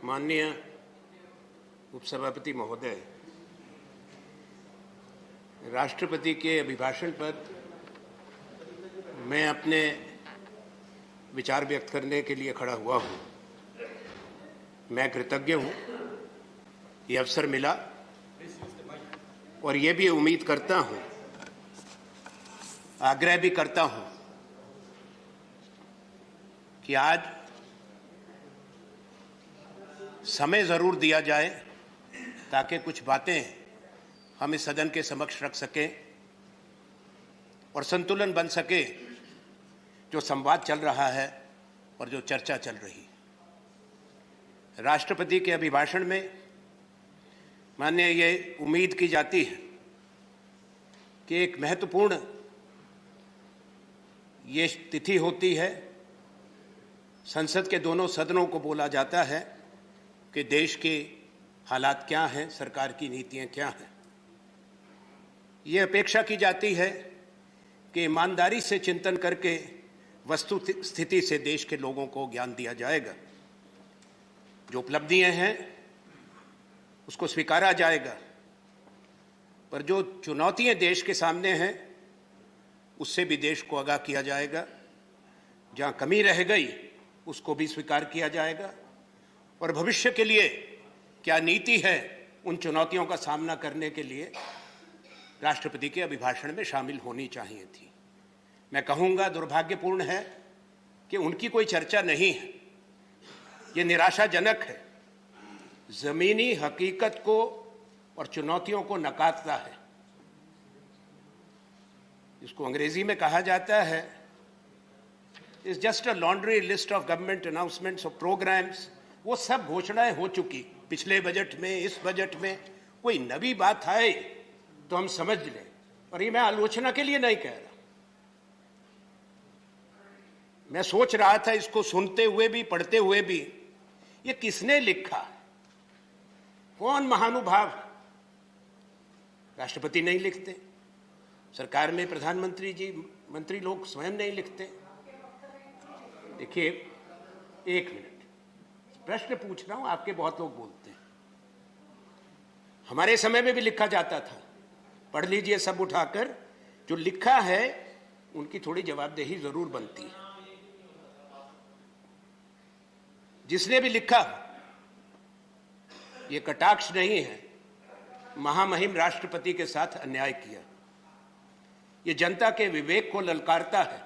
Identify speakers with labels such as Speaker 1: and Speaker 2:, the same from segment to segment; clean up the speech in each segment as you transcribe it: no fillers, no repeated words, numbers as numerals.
Speaker 1: माननीय उपसभापति महोदय, राष्ट्रपति के अभिभाषण पर मैं अपने विचार व्यक्त करने के लिए खड़ा हुआ हूँ। मैं कृतज्ञ हूँ ये अवसर मिला और ये भी उम्मीद करता हूँ, आग्रह भी करता हूँ कि आज समय ज़रूर दिया जाए ताकि कुछ बातें हम इस सदन के समक्ष रख सकें और संतुलन बन सके जो संवाद चल रहा है और जो चर्चा चल रही है। राष्ट्रपति के अभिभाषण में माननीय ये उम्मीद की जाती है कि एक महत्वपूर्ण ये तिथि होती है, संसद के दोनों सदनों को बोला जाता है कि देश के हालात क्या हैं, सरकार की नीतियां क्या हैं। ये अपेक्षा की जाती है कि ईमानदारी से चिंतन करके वस्तु स्थिति से देश के लोगों को ज्ञान दिया जाएगा, जो उपलब्धियां हैं उसको स्वीकारा जाएगा, पर जो चुनौतियां देश के सामने हैं उससे भी देश को आगाह किया जाएगा। जहां कमी रह गई उसको भी स्वीकार किया जाएगा और भविष्य के लिए क्या नीति है उन चुनौतियों का सामना करने के लिए राष्ट्रपति के अभिभाषण में शामिल होनी चाहिए थी। मैं कहूँगा दुर्भाग्यपूर्ण है कि उनकी कोई चर्चा नहीं है। ये निराशाजनक है, जमीनी हकीकत को और चुनौतियों को नकारता है। इसको अंग्रेजी में कहा जाता है is just a laundry list of government announcements of programmes. वो सब घोषणाएं हो चुकी, पिछले बजट में, इस बजट में कोई नई बात आए तो हम समझ लें। और ये मैं आलोचना के लिए नहीं कह रहा, मैं सोच रहा था इसको सुनते हुए भी, पढ़ते हुए भी, ये किसने लिखा, कौन महानुभाव। राष्ट्रपति नहीं लिखते, सरकार में प्रधानमंत्री जी, मंत्री लोग स्वयं नहीं लिखते। देखिए, एक मिनट, प्रश्न पूछ रहा हूं, आपके बहुत लोग बोलते हैं। हमारे समय में भी लिखा जाता था, पढ़ लीजिए सब उठाकर। जो लिखा है उनकी थोड़ी जवाबदेही जरूर बनती है। जिसने भी लिखा, ये कटाक्ष नहीं है, महामहिम राष्ट्रपति के साथ अन्याय किया। ये जनता के विवेक को ललकारता है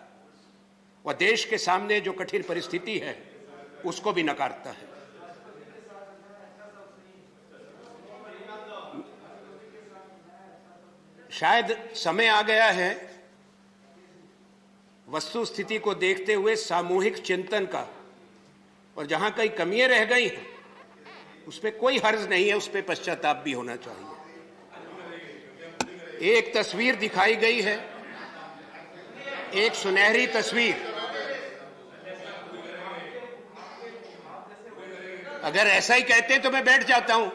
Speaker 1: और देश के सामने जो कठिन परिस्थिति है उसको भी नकारता है। शायद समय आ गया है वस्तु स्थिति को देखते हुए सामूहिक चिंतन का, और जहां कई कमियां रह गई हैं उस पर कोई हर्ज नहीं है, उस पर पश्चाताप भी होना चाहिए। एक तस्वीर दिखाई गई है, एक सुनहरी तस्वीर। अगर ऐसा ही कहते हैं तो मैं बैठ जाता हूं।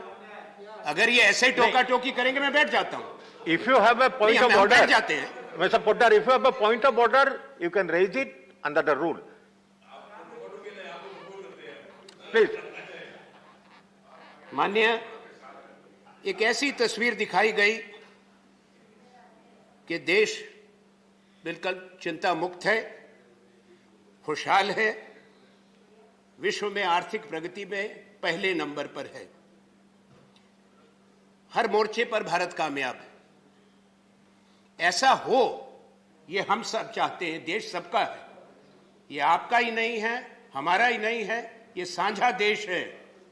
Speaker 1: अगर ये ऐसे ही टोका टोकी करेंगे मैं बैठ जाता हूं।
Speaker 2: If you have a point of order,
Speaker 1: बैठ जाते हैं।
Speaker 2: Mr. Poddar, if you have a point of order, you can raise it under the rule. Please.
Speaker 1: माननीय, एक ऐसी तस्वीर दिखाई गई कि देश बिल्कुल चिंता मुक्त है, खुशहाल है, विश्व में आर्थिक प्रगति में पहले नंबर पर है, हर मोर्चे पर भारत कामयाब है। ऐसा हो ये हम सब चाहते हैं, देश सबका है, ये आपका ही नहीं है, हमारा ही नहीं है, ये साझा देश है।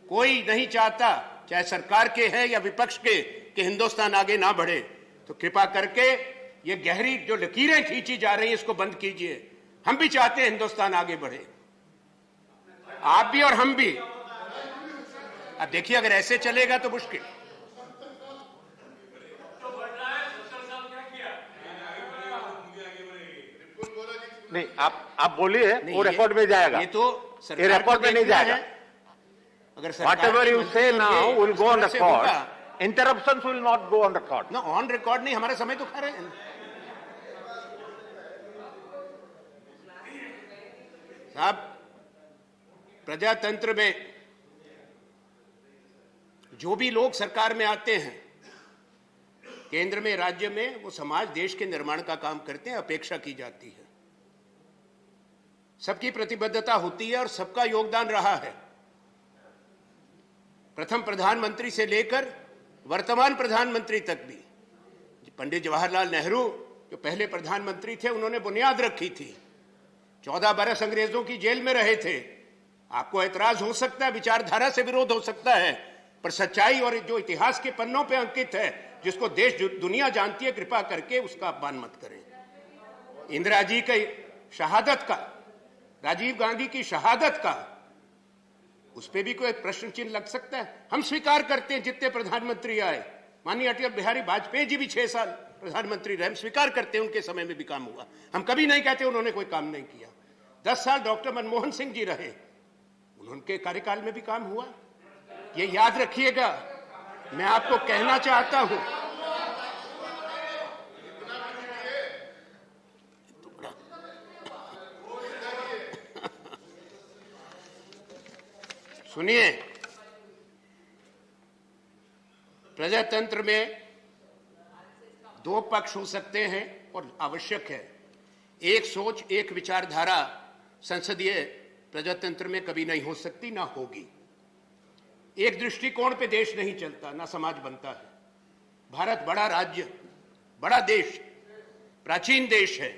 Speaker 1: कोई नहीं चाहता, चाहे सरकार के है या विपक्ष के, कि हिंदुस्तान आगे ना बढ़े। तो कृपा करके ये गहरी जो लकीरें खींची जा रही हैं इसको बंद कीजिए। हम भी चाहते हैं हिंदुस्तान आगे बढ़े, आप भी और हम भी। अब देखिए, अगर ऐसे चलेगा तो मुश्किल।
Speaker 2: नहीं, आप बोलिए, वो रिकॉर्ड में जाएगा।
Speaker 1: ये तो
Speaker 2: ये रिकॉर्ड में नहीं जाएगा।
Speaker 1: अगर
Speaker 2: Whatever you say now will go on record. Interruptions will not go on record.
Speaker 1: ना ऑन रिकॉर्ड नहीं, हमारा समय तो खा रहे हैं। साहब, प्रजातंत्र में जो भी लोग सरकार में आते हैं, केंद्र में, राज्य में, वो समाज, देश के निर्माण का काम करते हैं, अपेक्षा की जाती है, सबकी प्रतिबद्धता होती है और सबका योगदान रहा है। प्रथम प्रधानमंत्री से लेकर वर्तमान प्रधानमंत्री तक भी, पंडित जवाहरलाल नेहरू जो पहले प्रधानमंत्री थे, उन्होंने बुनियाद रखी थी। 14 बरस अंग्रेजों की जेल में रहे थे। आपको ऐतराज हो सकता है, विचारधारा से विरोध हो सकता है, पर सच्चाई और जो इतिहास के पन्नों पे अंकित है, जिसको देश दुनिया जानती है, कृपा करके उसका अपमान मत करें। इंदिरा जी की शहादत का, राजीव गांधी की शहादत का, उस पर भी कोई प्रश्न चिन्ह लग सकता है? हम स्वीकार करते हैं जितने प्रधानमंत्री आए, माननीय अटल बिहारी वाजपेयी जी भी 6 साल प्रधानमंत्री रहे, हम स्वीकार करते हैं उनके समय में भी काम हुआ। हम कभी नहीं कहते उन्होंने कोई काम नहीं किया। 10 साल डॉक्टर मनमोहन सिंह जी रहे, उनके कार्यकाल में भी काम हुआ। ये याद रखिएगा। मैं आपको कहना चाहता हूं, सुनिए, प्रजातंत्र में 2 पक्ष हो सकते हैं और आवश्यक है। एक सोच, एक विचारधारा संसदीय प्रजातंत्र में कभी नहीं हो सकती, ना होगी। एक दृष्टिकोण पे देश नहीं चलता, ना समाज बनता है। भारत बड़ा राज्य, बड़ा देश, प्राचीन देश है।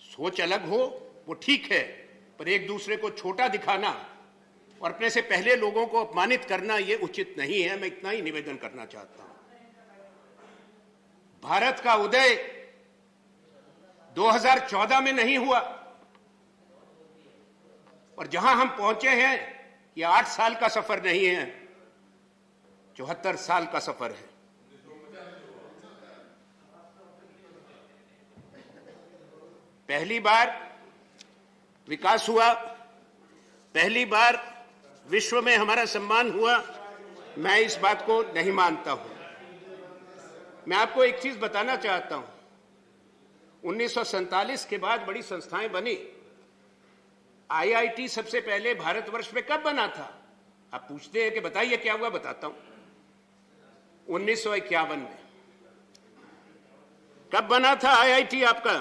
Speaker 1: सोच अलग हो वो ठीक है, पर एक दूसरे को छोटा दिखाना और अपने से पहले लोगों को अपमानित करना ये उचित नहीं है। मैं इतना ही निवेदन करना चाहता हूं। भारत का उदय 2014 में नहीं हुआ, और जहां हम पहुंचे हैं ये 8 साल का सफर नहीं है, 74 साल का सफर है। पहली बार विकास हुआ, पहली बार विश्व में हमारा सम्मान हुआ। मैं इस बात को नहीं मानता हूं। मैं आपको एक चीज बताना चाहता हूं। 1947 के बाद बड़ी संस्थाएं बनी। आईआईटी सबसे पहले भारतवर्ष में कब बना था? आप पूछते हैं कि बताइए क्या हुआ, बताता हूं। 1951 में। कब बना था आईआईटी आपका?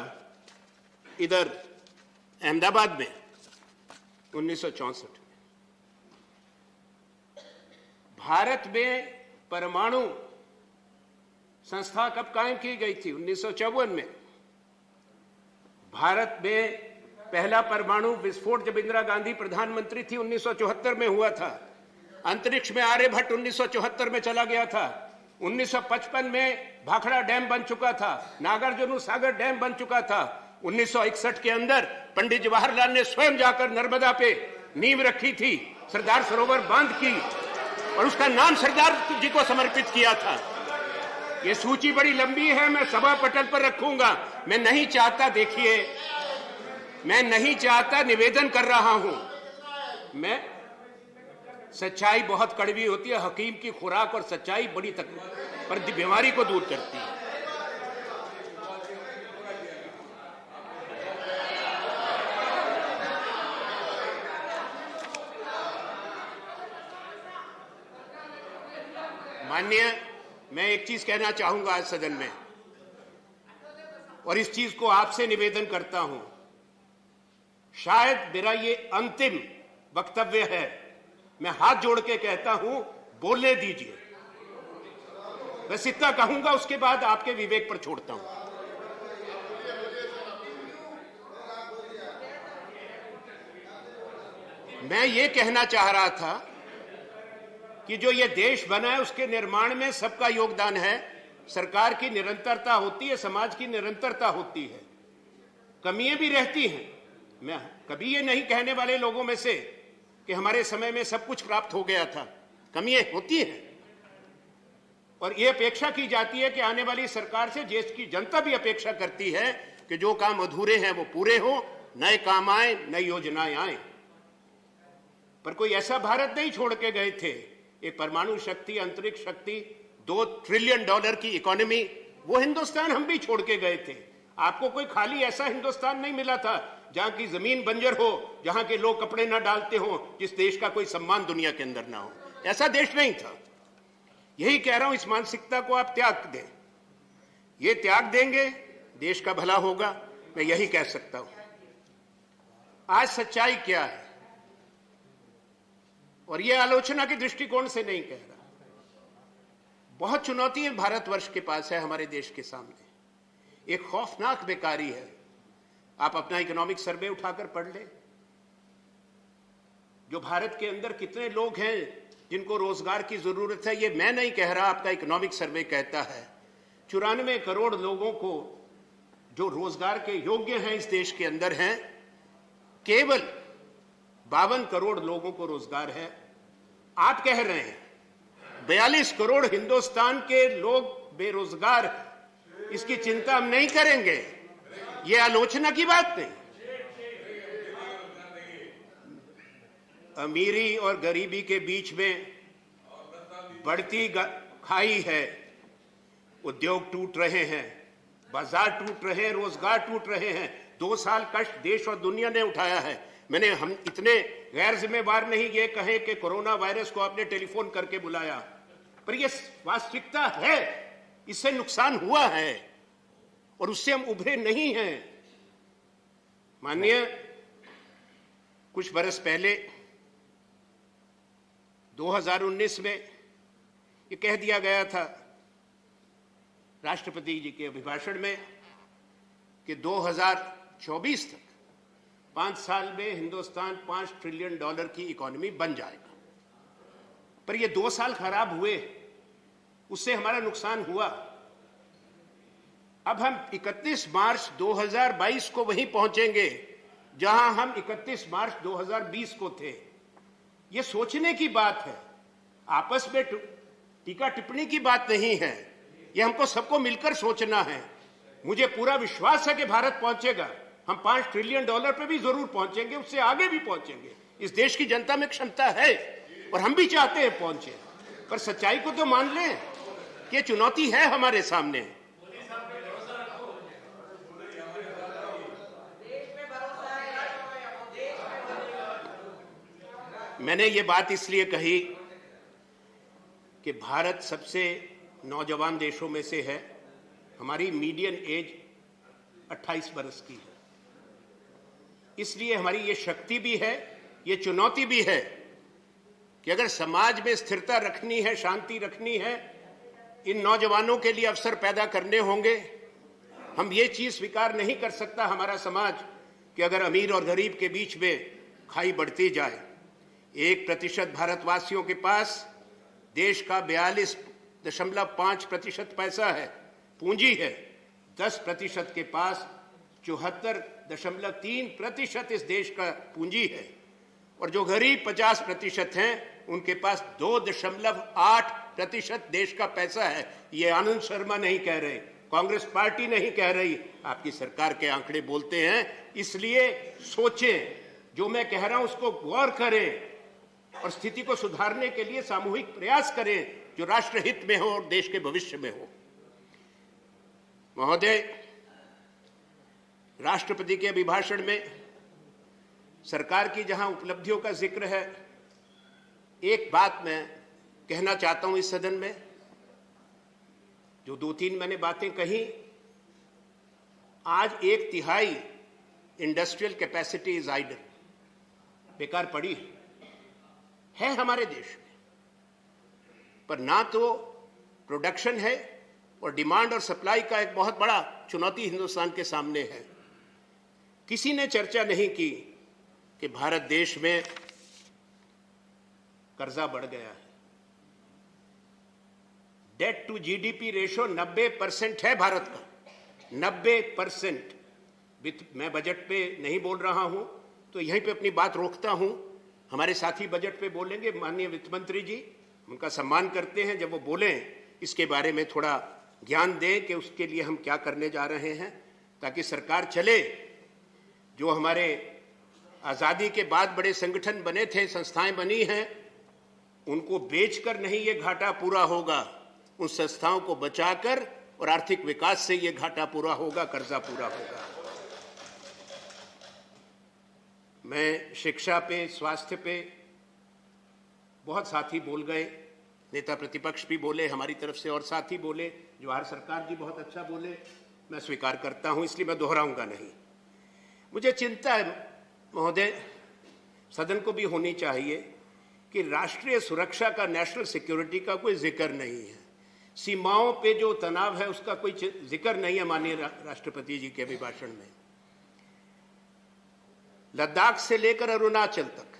Speaker 1: इधर अहमदाबाद में 1964 में। भारत में परमाणु संस्था कब कायम की गई थी? 1954 में। भारत में पहला परमाणु विस्फोट जब इंदिरा गांधी प्रधानमंत्री थी 1974 में हुआ था। अंतरिक्ष में आर्यभट्ट 1974 में चला गया था। 1955 में भाखड़ा डैम बन चुका था, नागार्जुन सागर डैम बन चुका था। 1961 के अंदर पंडित जवाहरलाल ने स्वयं जाकर नर्मदा पे नींव रखी थी, सरदार सरोवर बांध की और उसका नाम सरदार जी को समर्पित किया था। ये सूची बड़ी लंबी है, मैं सभा पटल पर रखूंगा। मैं नहीं चाहता, देखिए, मैं नहीं चाहता, निवेदन कर रहा हूं। मैं सच्चाई बहुत कड़वी होती है। हकीम की खुराक और सच्चाई बड़ी तकलीफ पर बीमारी को दूर करती है। माननीय, मैं एक चीज कहना चाहूंगा आज सदन में, और इस चीज को आपसे निवेदन करता हूं। शायद मेरा ये अंतिम वक्तव्य है। मैं हाथ जोड़ के कहता हूं, बोलने दीजिए। बस इतना कहूंगा, उसके बाद आपके विवेक पर छोड़ता हूं। मैं ये कहना चाह रहा था कि जो ये देश बना है उसके निर्माण में सबका योगदान है। सरकार की निरंतरता होती है, समाज की निरंतरता होती है, कमियां भी रहती हैं। मैं कभी ये नहीं कहने वाले लोगों में से कि हमारे समय में सब कुछ प्राप्त हो गया था। कमियां होती हैं और ये अपेक्षा की जाती है कि आने वाली सरकार से देश की जनता भी अपेक्षा करती है कि जो काम अधूरे हैं वो पूरे हो, नए काम आए, नई योजनाएं आए। पर कोई ऐसा भारत नहीं छोड़ के गए थे। एक परमाणु शक्ति, अंतरिक्ष शक्ति, $2 ट्रिलियन की इकोनॉमी, वो हिंदुस्तान हम भी छोड़ के गए थे। आपको कोई खाली ऐसा हिंदुस्तान नहीं मिला था जहां की जमीन बंजर हो, जहां के लोग कपड़े ना डालते हो, जिस देश का कोई सम्मान दुनिया के अंदर ना हो। ऐसा देश नहीं था। यही कह रहा हूं, इस मानसिकता को आप त्याग दें। ये त्याग देंगे, देश का भला होगा, मैं यही कह सकता हूं। आज सच्चाई क्या है, और ये आलोचना के दृष्टिकोण से नहीं कह रहा। बहुत चुनौतियां भारतवर्ष के पास है, हमारे देश के सामने। एक खौफनाक बेकारी है। आप अपना इकोनॉमिक सर्वे उठाकर पढ़ लें। जो भारत के अंदर कितने लोग हैं जिनको रोजगार की जरूरत है, ये मैं नहीं कह रहा, आपका इकोनॉमिक सर्वे कहता है। 94 करोड़ लोगों को जो रोजगार के योग्य हैं इस देश के अंदर हैं, केवल 52 करोड़ लोगों को रोजगार है। आप कह रहे हैं 42 करोड़ हिंदुस्तान के लोग बेरोजगार, इसकी चिंता हम नहीं करेंगे। ये आलोचना की बात नहीं। अमीरी और गरीबी के बीच में बढ़ती खाई है। उद्योग टूट रहे हैं, बाजार टूट रहे हैं, रोजगार टूट रहे हैं। 2 साल कष्ट देश और दुनिया ने उठाया है। हम इतने गैर जिम्मेवार नहीं ये कहें कि कोरोना वायरस को आपने टेलीफोन करके बुलाया, पर यह वास्तविकता है। इससे नुकसान हुआ है और उससे हम उभरे नहीं हैं। माननीय, कुछ बरस पहले 2019 में ये कह दिया गया था राष्ट्रपति जी के अभिभाषण में कि 2024 तक 5 साल में हिंदुस्तान $5 ट्रिलियन की इकोनॉमी बन जाएगा। पर ये 2 साल खराब हुए, उससे हमारा नुकसान हुआ। अब हम 31 मार्च 2022 को वहीं पहुंचेंगे जहां हम 31 मार्च 2020 को थे। यह सोचने की बात है, आपस में टीका टिप्पणी की बात नहीं है। यह हमको सबको मिलकर सोचना है। मुझे पूरा विश्वास है कि भारत पहुंचेगा। हम $5 ट्रिलियन पे भी जरूर पहुंचेंगे, उससे आगे भी पहुंचेंगे। इस देश की जनता में क्षमता है और हम भी चाहते हैं पहुंचे। पर सच्चाई को तो मान लें कि ये चुनौती है हमारे सामने। मैंने ये बात इसलिए कही कि भारत सबसे नौजवान देशों में से है। हमारी मीडियन एज 28 बरस की है। इसलिए हमारी ये शक्ति भी है, ये चुनौती भी है कि अगर समाज में स्थिरता रखनी है, शांति रखनी है, इन नौजवानों के लिए अवसर पैदा करने होंगे। हम ये चीज स्वीकार नहीं कर सकता हमारा समाज कि अगर अमीर और गरीब के बीच में खाई बढ़ती जाए। 1% भारतवासियों के पास देश का 42.5% पैसा है, पूंजी है। 10% के पास 74.3% इस देश का पूंजी है। और जो गरीब 50% हैं, उनके पास 2.8% देश का पैसा है। ये आनंद शर्मा नहीं कह रहे, कांग्रेस पार्टी नहीं कह रही, आपकी सरकार के आंकड़े बोलते हैं। इसलिए सोचें, जो मैं कह रहा हूं उसको गौर करें और स्थिति को सुधारने के लिए सामूहिक प्रयास करें जो राष्ट्र हित में हो और देश के भविष्य में हो। महोदय, राष्ट्रपति के अभिभाषण में सरकार की जहां उपलब्धियों का जिक्र है, एक बात मैं कहना चाहता हूं इस सदन में। जो 2-3 मैंने बातें कही, आज 1/3 इंडस्ट्रियल कैपेसिटी इज आइडल, बेकार पड़ी है हमारे देश में। पर ना तो प्रोडक्शन है और डिमांड और सप्लाई का एक बहुत बड़ा चुनौती हिंदुस्तान के सामने है। किसी ने चर्चा नहीं की कि भारत देश में कर्जा बढ़ गया है। डेट टू जीडीपी रेशो 90% है भारत का, 90%। मैं बजट पे नहीं बोल रहा हूं तो यहीं पे अपनी बात रोकता हूं। हमारे साथी बजट पे बोलेंगे, माननीय वित्त मंत्री जी, उनका सम्मान करते हैं। जब वो बोलें, इसके बारे में थोड़ा ज्ञान दें कि उसके लिए हम क्या करने जा रहे हैं, ताकि सरकार चले। जो हमारे आज़ादी के बाद बड़े संगठन बने थे, संस्थाएं बनी हैं, उनको बेचकर नहीं ये घाटा पूरा होगा, उन संस्थाओं को बचाकर और आर्थिक विकास से ये घाटा पूरा होगा, कर्जा पूरा होगा। मैं शिक्षा पे, स्वास्थ्य पे बहुत साथी बोल गए, नेता प्रतिपक्ष भी बोले, हमारी तरफ से और साथी बोले, जवाहर सरकार जी बहुत अच्छा बोले, मैं स्वीकार करता हूं, इसलिए मैं दोहराऊंगा नहीं। मुझे चिंता है महोदय, सदन को भी होनी चाहिए कि राष्ट्रीय सुरक्षा का, नेशनल सिक्योरिटी का कोई जिक्र नहीं है। सीमाओं पे जो तनाव है उसका कोई जिक्र नहीं है माननीय राष्ट्रपति जी के अभिभाषण में। लद्दाख से लेकर अरुणाचल तक,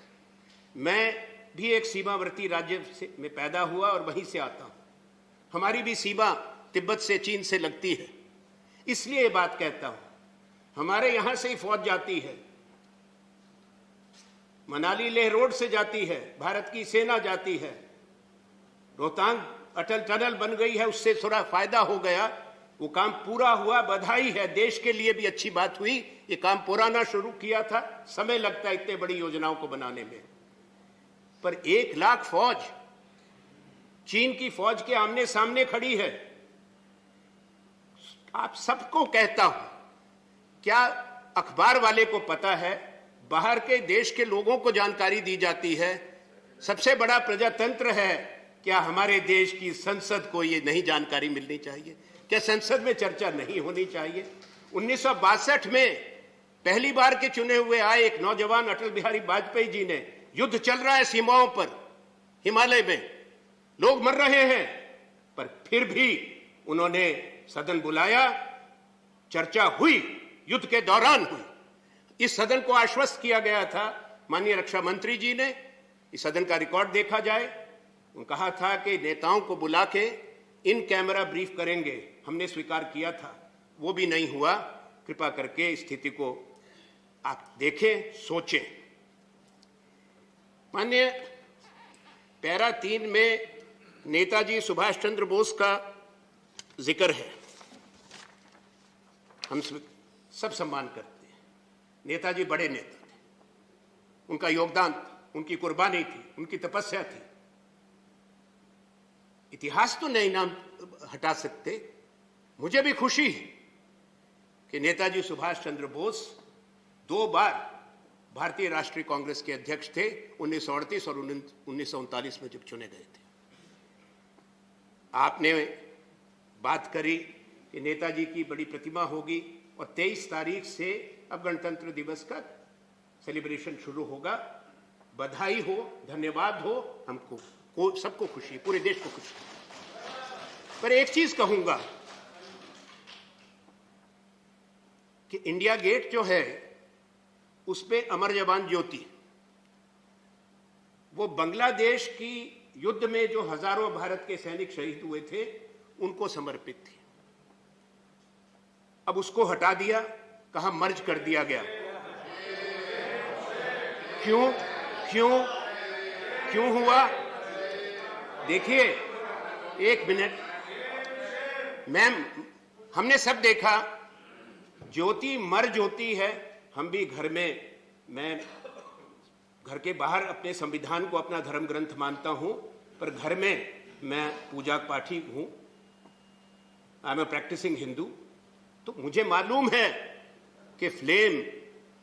Speaker 1: मैं भी एक सीमावर्ती राज्य से में पैदा हुआ और वहीं से आता हूं। हमारी भी सीमा तिब्बत से, चीन से लगती है, इसलिए ये बात कहता हूं। हमारे यहां से ही फौज जाती है, मनाली लेह रोड से जाती है, भारत की सेना जाती है। रोहतांग अटल टनल बन गई है, उससे थोड़ा फायदा हो गया, वो काम पूरा हुआ, बधाई है, देश के लिए भी अच्छी बात हुई। ये काम पुराना शुरू किया था, समय लगता है इतने बड़ी योजनाओं को बनाने में, पर 1 लाख फौज चीन की फौज के आमने सामने खड़ी है। आप सबको कहता हूं, क्या अखबार वाले को पता है, बाहर के देश के लोगों को जानकारी दी जाती है। सबसे बड़ा प्रजातंत्र है, क्या हमारे देश की संसद को ये नहीं जानकारी मिलनी चाहिए? क्या संसद में चर्चा नहीं होनी चाहिए? 1962 में पहली बार के चुने हुए आए एक नौजवान अटल बिहारी वाजपेयी जी ने, युद्ध चल रहा है सीमाओं पर, हिमालय में लोग मर रहे हैं, पर फिर भी उन्होंने सदन बुलाया, चर्चा हुई, युद्ध के दौरान हुई। इस सदन को आश्वस्त किया गया था, माननीय रक्षा मंत्री जी ने, इस सदन का रिकॉर्ड देखा जाए, उन्होंने कहा था कि नेताओं को बुला के इन कैमरा ब्रीफ करेंगे, हमने स्वीकार किया था, वो भी नहीं हुआ। कृपा करके स्थिति को आप देखें, सोचें। माननीय पैरा 3 में नेताजी सुभाष चंद्र बोस का जिक्र है, हम सब सम्मान करते हैं। नेताजी बड़े नेता थे, उनका योगदान था, उनकी कुर्बानी थी, उनकी तपस्या थी। इतिहास तो नहीं नाम हटा सकते। मुझे भी खुशी है कि नेताजी सुभाष चंद्र बोस 2 बार भारतीय राष्ट्रीय कांग्रेस के अध्यक्ष थे, 1938 और 1939 में जब चुने गए थे। आपने बात करी कि नेताजी की बड़ी प्रतिमा होगी और 23 तारीख से अब गणतंत्र दिवस का सेलिब्रेशन शुरू होगा। बधाई हो, धन्यवाद हो, हमको सबको खुशी, पूरे देश को खुशी। पर एक चीज कहूंगा कि इंडिया गेट जो है उस पे अमर जवान ज्योति, वो बांग्लादेश की युद्ध में जो हजारों भारत के सैनिक शहीद हुए थे उनको समर्पित थी। अब उसको हटा दिया, कहा मर्ज कर दिया गया। क्यों क्यों क्यों हुआ? देखिए, 1 मिनट मैम, हमने सब देखा, ज्योति मर्ज होती है। हम भी घर में, मैं घर के बाहर अपने संविधान को अपना धर्म ग्रंथ मानता हूं, पर घर में मैं पूजा पाठी हूं, I am a practising Hindu. तो मुझे मालूम है कि फ्लेम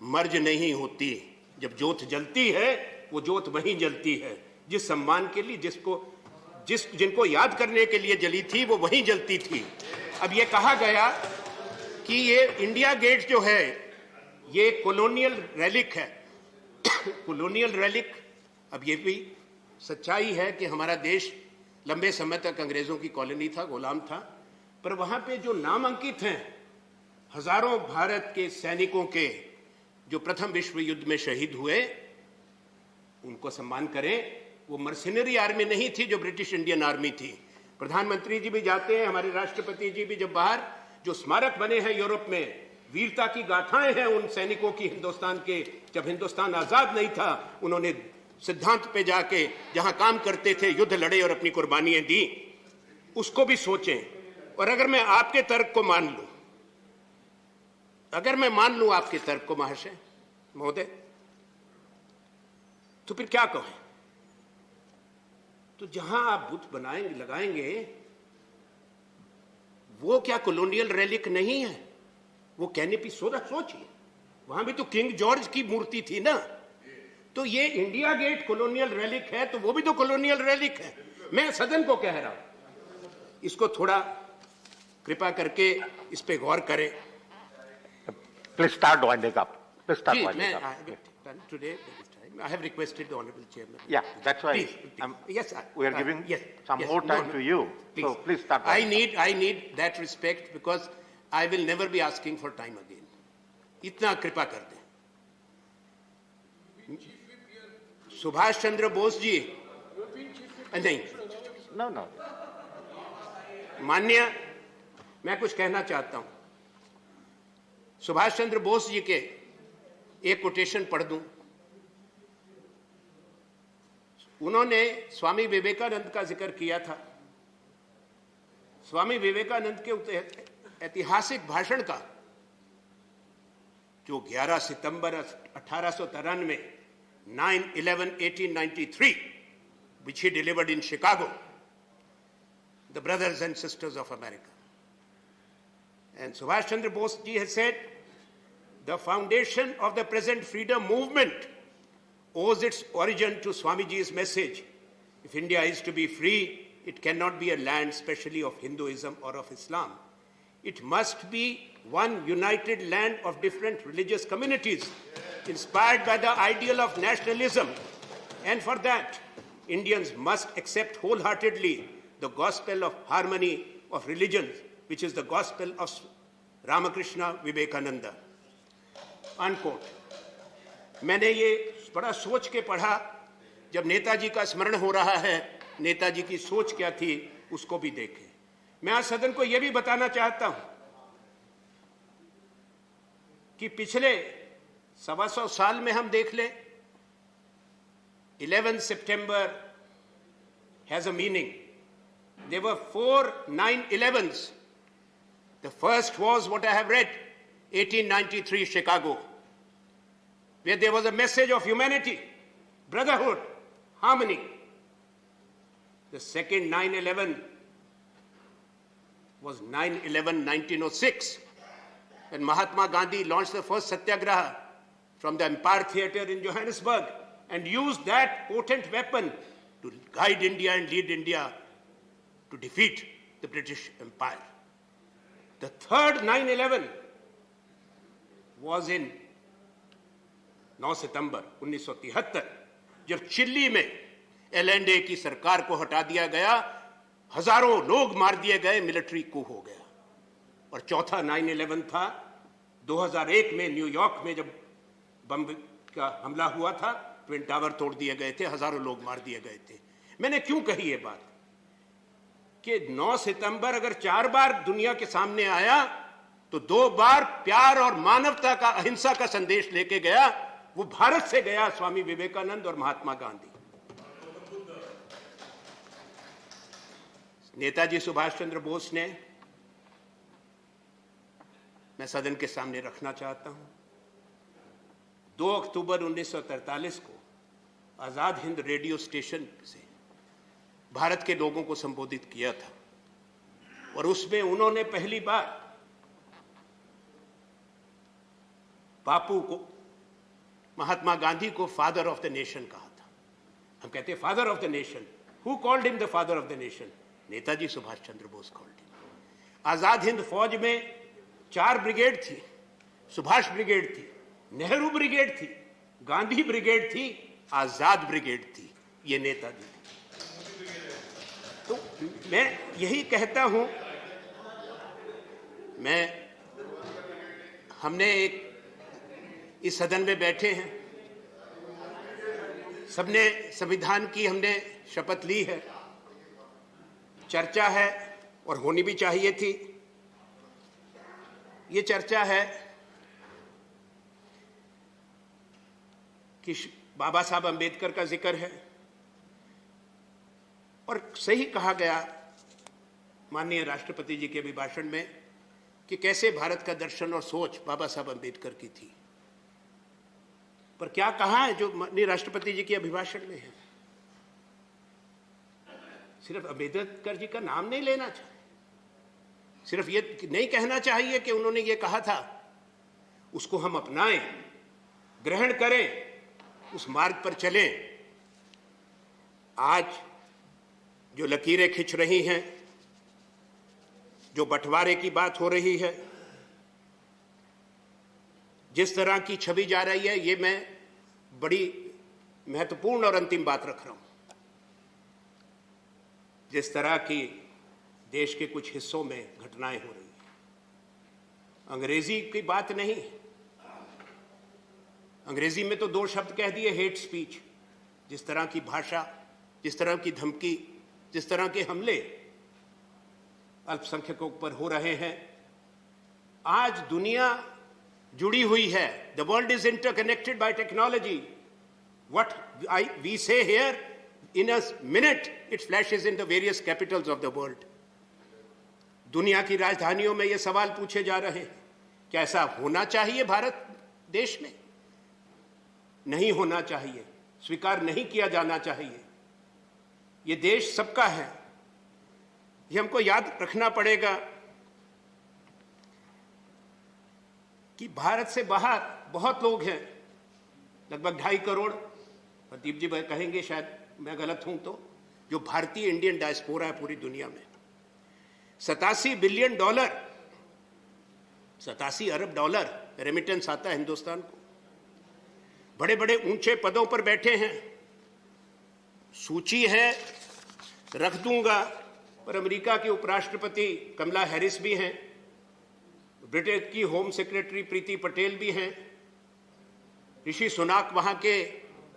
Speaker 1: मर्ज नहीं होती, जब ज्योत जलती है वो ज्योत वहीं जलती है, जिस सम्मान के लिए, जिनको याद करने के लिए जली थी वो वहीं जलती थी। अब ये कहा गया कि ये इंडिया गेट जो है ये कॉलोनियल रेलिक है। कॉलोनियल रेलिक, अब ये भी सच्चाई है कि हमारा देश लंबे समय तक अंग्रेजों की कॉलोनी था, गुलाम था, पर वहां पे जो नाम अंकित हैं हजारों भारत के सैनिकों के जो प्रथम विश्व युद्ध में शहीद हुए, उनको सम्मान करें। वो मर्सिनरी आर्मी नहीं थी जो ब्रिटिश इंडियन आर्मी थी। प्रधानमंत्री जी भी जाते हैं, हमारे राष्ट्रपति जी भी जब बाहर, जो स्मारक बने हैं यूरोप में, वीरता की गाथाएं हैं उन सैनिकों की हिंदुस्तान के। जब हिंदुस्तान आजाद नहीं था, उन्होंने सिद्धांत पे जाके जहां काम करते थे, युद्ध लड़े और अपनी कुर्बानियां दी। उसको भी सोचें। और अगर मैं आपके तर्क को मान लूं, अगर मैं मान लूं आपके तर्क को महाशय महोदय, तो फिर क्या कहें? तो जहां आप बुत बनाएंगे, लगाएंगे, वो क्या कॉलोनियल रेलिक नहीं है? वो कहने की सोचिए, वहां भी तो किंग जॉर्ज की मूर्ति थी ना। तो ये इंडिया गेट कॉलोनियल रेलिक है, तो वो भी तो कॉलोनियल रेलिक है। मैं सदन को कह रहा हूं, इसको थोड़ा कृपा करके इस पे गौर करें।
Speaker 2: Please start winding up. Please start winding up.
Speaker 1: Today I have requested the honorable chairman.
Speaker 2: Yeah, that's why
Speaker 1: Yes,
Speaker 2: we are giving some more time to you. So please start.
Speaker 1: I need that respect because I will never be asking for time again. इतना कृपा कर दें। सुभाष चंद्र बोस जी, नहीं,
Speaker 2: No.
Speaker 1: माननीय, मैं कुछ कहना चाहता हूं। सुभाष चंद्र बोस जी के एक कोटेशन पढ़ दूं। उन्होंने स्वामी विवेकानंद का जिक्र किया था। स्वामी विवेकानंद के ऐतिहासिक भाषण का, जो 11 सितंबर 1893 9/11/1893 which he delivered in Chicago, the brothers and sisters of America. And Subhash Chandra Bose ji has said, the foundation of the present freedom movement owes its origin to Swamiji's message. If India is to be free, it cannot be a land specially of Hinduism or of Islam. It must be one united land of different religious communities, inspired by the ideal of nationalism. And for that, Indians must accept wholeheartedly the gospel of harmony of religions, which is the gospel of Ramakrishna Vivekananda. Unquote. मैंने ये बड़ा सोच के पढ़ा। जब नेताजी का स्मरण हो रहा है, नेताजी की सोच क्या थी उसको भी देखें। मैं आज सदन को यह भी बताना चाहता हूं कि पिछले 125 साल में हम देख लें, 11 September has a meaning. There were 4 9/11s. The first was what I have read, 1893 Chicago, where there was a message of humanity, brotherhood, harmony. The second 9/11 was 9/11/1906, when Mahatma Gandhi launched the first Satyagraha from the Empire Theatre in Johannesburg and used that potent weapon to guide India and lead India to defeat the British Empire. The third 9/11 was in 9 सितंबर 1973, जब chilli में LNA की सरकार को हटा दिया गया, हजारों लोग मार दिए गए, मिलिट्री कू हो गया। और चौथा 9/11 था 2001 में न्यूयॉर्क में, जब बम का हमला हुआ था, ट्विन टावर तोड़ दिए गए थे, हजारों लोग मार दिए गए थे। मैंने क्यों कही ये बात कि 9 सितंबर अगर 4 बार दुनिया के सामने आया तो 2 बार प्यार और मानवता का, अहिंसा का संदेश लेके गया। वो भारत से गया, स्वामी विवेकानंद और महात्मा गांधी। नेताजी सुभाष चंद्र बोस ने, मैं सदन के सामने रखना चाहता हूं, 2 अक्टूबर 1943 को आजाद हिंद रेडियो स्टेशन से भारत के लोगों को संबोधित किया था, और उसमें उन्होंने पहली बार बापू को, महात्मा गांधी को फादर ऑफ द नेशन कहा था। हम कहते हैं father of the nation. Who called him the father of the nation? Netaji Subhash Chandra Bose called him. Azad Hind Fauj में 4 ब्रिगेड थी। सुभाष ब्रिगेड थी, नेहरू ब्रिगेड थी, गांधी ब्रिगेड थी, आजाद ब्रिगेड थी। ये नेताजी थे। तो मैं यही कहता हूं, हमने एक इस सदन में बैठे हैं, सबने संविधान की हमने शपथ ली है, चर्चा है और होनी भी चाहिए थी। ये चर्चा है कि बाबा साहब अंबेडकर का जिक्र है, और सही कहा गया माननीय राष्ट्रपति जी के अभिभाषण में कि कैसे भारत का दर्शन और सोच बाबा साहब अंबेडकर की थी। पर क्या कहा है जो माननीय राष्ट्रपति जी के अभिभाषण में है? सिर्फ अंबेडकर जी का नाम नहीं लेना चाहिए, सिर्फ ये नहीं कहना चाहिए कि उन्होंने ये कहा था, उसको हम अपनाएं, ग्रहण करें, उस मार्ग पर चलें। आज जो लकीरें खिंच रही हैं, जो बंटवारे की बात हो रही है, जिस तरह की छवि जा रही है, ये मैं बड़ी महत्वपूर्ण और अंतिम बात रख रहा हूं। जिस तरह की देश के कुछ हिस्सों में घटनाएं हो रही हैं, अंग्रेजी की बात नहीं, अंग्रेजी में तो 2 शब्द कह दिए, हेट स्पीच। जिस तरह की भाषा, जिस तरह की धमकी, जिस तरह के हमले अल्पसंख्यकों पर हो रहे हैं, आज दुनिया जुड़ी हुई है। The world is interconnected by technology. What we say here, in a minute it flashes in the various capitals of the world. दुनिया की राजधानियों में ये सवाल पूछे जा रहे हैं, क्या ऐसा होना चाहिए भारत देश में? नहीं होना चाहिए, स्वीकार नहीं किया जाना चाहिए। ये देश सबका है, ये हमको याद रखना पड़ेगा कि भारत से बाहर बहुत लोग हैं, लगभग 2.5 करोड़, प्रदीप जी कहेंगे शायद मैं गलत हूं तो, जो भारतीय इंडियन डायस्पोरा है पूरी दुनिया में। 87 बिलियन डॉलर, 87 अरब डॉलर रेमिटेंस आता है हिंदुस्तान को। बड़े बड़े ऊंचे पदों पर बैठे हैं, सूची है रख दूंगा, पर अमेरिका की उपराष्ट्रपति कमला हैरिस भी हैं, ब्रिटेन की होम सेक्रेटरी प्रीति पटेल भी हैं, ऋषि सुनाक वहां के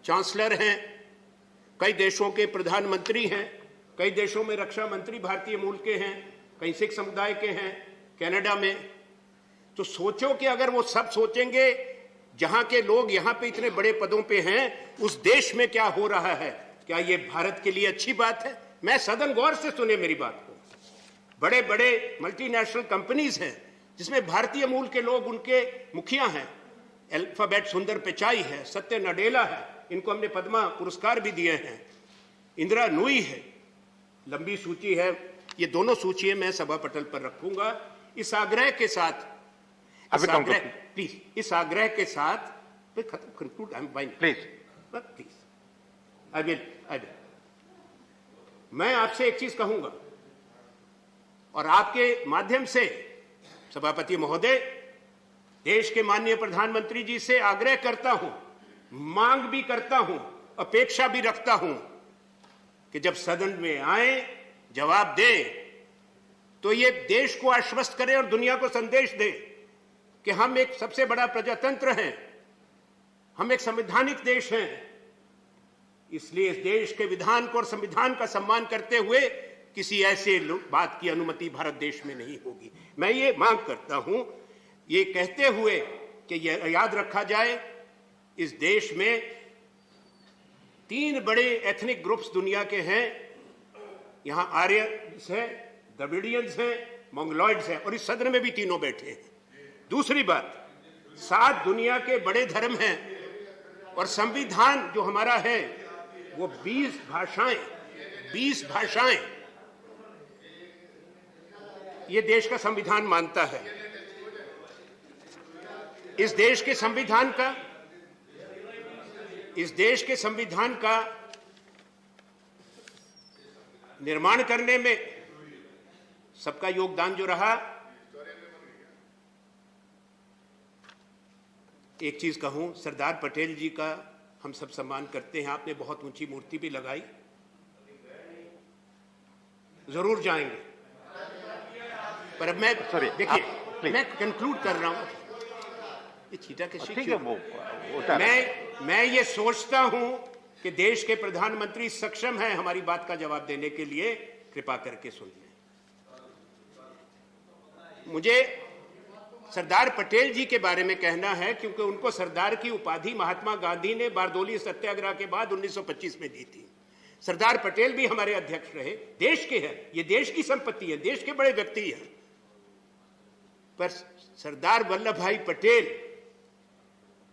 Speaker 1: चांसलर हैं, कई देशों के प्रधानमंत्री हैं, कई देशों में रक्षा मंत्री भारतीय मूल के हैं, कई सिख समुदाय के हैं कनाडा में। तो सोचो कि अगर वो सब सोचेंगे, जहां के लोग यहां पे इतने बड़े पदों पे हैं, उस देश में क्या हो रहा है, क्या ये भारत के लिए अच्छी बात है? मैं सदन गौर से सुने मेरी बात को। बड़े बड़े मल्टीनेशनल कंपनीज हैं जिसमें भारतीय मूल के लोग उनके मुखिया हैं। अल्फाबेट सुंदर पिचाई है, सत्य नडेला है, इनको हमने पद्मा पुरस्कार भी दिए हैं, इंदिरा नूई है, लंबी सूची है। ये दोनों सूचियां मैं सभा पटल पर रखूंगा, इस आग्रह के साथ, प्लीज, इस आग्रह के साथ conclude, I am please, I will. मैं आपसे एक चीज कहूंगा और आपके माध्यम से सभापति महोदय, देश के माननीय प्रधानमंत्री जी से आग्रह करता हूं, मांग भी करता हूं, अपेक्षा भी रखता हूं कि जब सदन में आए, जवाब दें, तो ये देश को आश्वस्त करें और दुनिया को संदेश दें कि हम एक सबसे बड़ा प्रजातंत्र हैं, हम एक संवैधानिक देश हैं। इसलिए इस देश के विधान को और संविधान का सम्मान करते हुए किसी ऐसे बात की अनुमति भारत देश में नहीं होगी। मैं ये मांग करता हूं, ये कहते हुए कि यह याद रखा जाए, इस देश में 3 बड़े एथनिक ग्रुप्स दुनिया के हैं। यहां आर्यंस हैं, द्रविडियंस हैं, मंगोलॉइड्स हैं, और इस सदन में भी तीनों बैठे हैं। दूसरी बात, 7 दुनिया के बड़े धर्म हैं और संविधान जो हमारा है वो 20 भाषाएं ये देश का संविधान मानता है। इस देश के संविधान का निर्माण करने में सबका योगदान जो रहा। एक चीज कहूं, सरदार पटेल जी का हम सब सम्मान करते हैं, आपने बहुत ऊंची मूर्ति भी लगाई, जरूर जाएंगे, पर अब मैं देखिए मैं कंक्लूड कर रहा हूं, ये चीटा के शिक्षक, मैं ये सोचता हूं कि देश के प्रधानमंत्री सक्षम हैं हमारी बात का जवाब देने के लिए, कृपा करके सुन लें। मुझे सरदार पटेल जी के बारे में कहना है, क्योंकि उनको सरदार की उपाधि महात्मा गांधी ने बारदोली सत्याग्रह के बाद 1925 में दी थी। सरदार पटेल भी हमारे अध्यक्ष रहे, देश के हैं, ये देश की संपत्ति है, देश के बड़े व्यक्ति हैं। पर सरदार वल्लभ भाई पटेल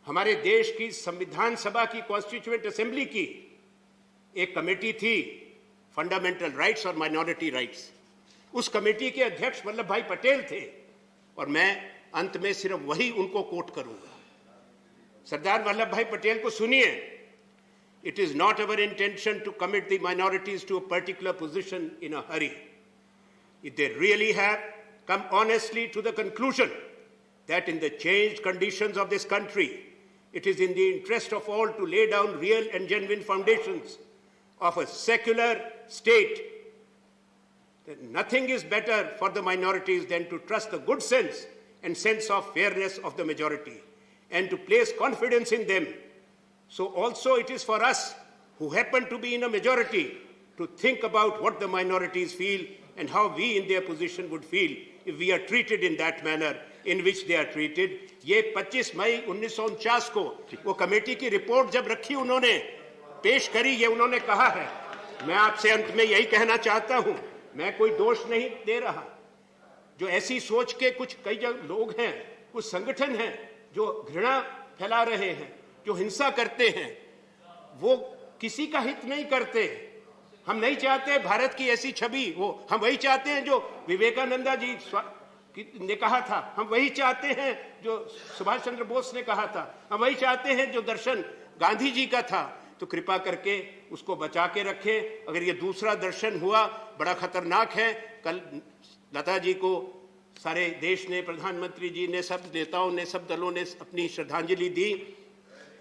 Speaker 1: हमारे देश की संविधान सभा की, कॉन्स्टिट्यूएंट असेंबली की एक कमेटी थी, फंडामेंटल राइट्स और माइनॉरिटी राइट्स। उस कमेटी के अध्यक्ष वल्लभ भाई पटेल थे, और मैं अंत में सिर्फ वही उनको कोट करूंगा। सरदार वल्लभ भाई पटेल को सुनिए, It is not our intention to commit the minorities to a particular position in a hurry. If they really have come honestly to the conclusion that in the changed conditions of this country, it is in the interest of all to lay down real and genuine foundations of a secular state, that nothing is better for the minorities than to trust the good sense and sense of fairness of the majority and to place confidence in them. So also it is for us who happen to be in a majority to think about what the minorities feel and how we in their position would feel if we are treated in that manner in which they are treated. ये 25 मई 1949 को वो committee की report जब रखी उन्होंने पेश करी, ये उन्होंने कहा है। मैं आपसे अंत में यही कहना चाहता हूं, मैं कोई दोष नहीं दे रहा, जो ऐसी सोच के कुछ कई लोग हैं, कुछ संगठन हैं जो घृणा फैला रहे हैं, जो हिंसा करते हैं, वो किसी का हित नहीं करते। हम नहीं चाहते भारत की ऐसी छवि हो, हम वही चाहते हैं जो विवेकानंदा जी ने कहा था, हम वही चाहते हैं जो सुभाष चंद्र बोस ने कहा था, हम वही चाहते हैं जो दर्शन गांधी जी का था। तो कृपा करके उसको बचा के रखें। अगर ये दूसरा दर्शन हुआ, बड़ा खतरनाक है। कल लता जी को सारे देश ने, प्रधानमंत्री जी ने, सब नेताओं ने, सब दलों ने अपनी श्रद्धांजलि दी।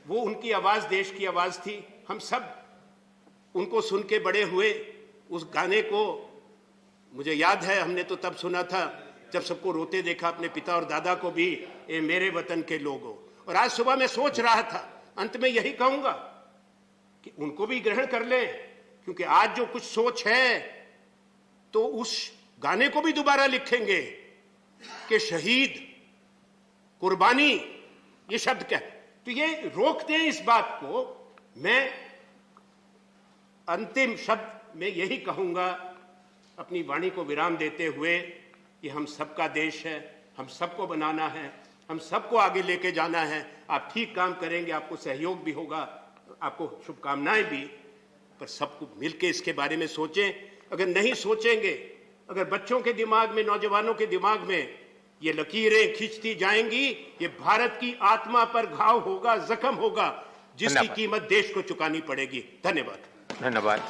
Speaker 1: वो उनकी आवाज़ देश की आवाज़ थी। हम सब उनको सुन के बड़े हुए। उस गाने को मुझे याद है, हमने तो तब सुना था जब सबको रोते देखा, अपने पिता और दादा को भी, ए मेरे वतन के लोगों। और आज सुबह मैं सोच रहा था, अंत में यही कहूंगा कि उनको भी ग्रहण कर लें, क्योंकि आज जो कुछ सोच है तो उस गाने को भी दोबारा लिखेंगे कि शहीद, कुर्बानी, ये शब्द क्या है। तो ये रोक दें इस बात को। मैं अंतिम शब्द में यही कहूंगा, अपनी वाणी को विराम देते हुए, कि हम सबका देश है, हम सबको बनाना है, हम सबको आगे लेके जाना है। आप ठीक काम करेंगे, आपको सहयोग भी होगा, आपको शुभकामनाएं भी, पर सबको मिलके इसके बारे में सोचें। अगर नहीं सोचेंगे, अगर बच्चों के दिमाग में, नौजवानों के दिमाग में ये लकीरें खींचती जाएंगी, ये भारत की आत्मा पर घाव होगा, जख्म होगा, जिसकी कीमत देश को चुकानी पड़ेगी। धन्यवाद।
Speaker 2: धन्यवाद।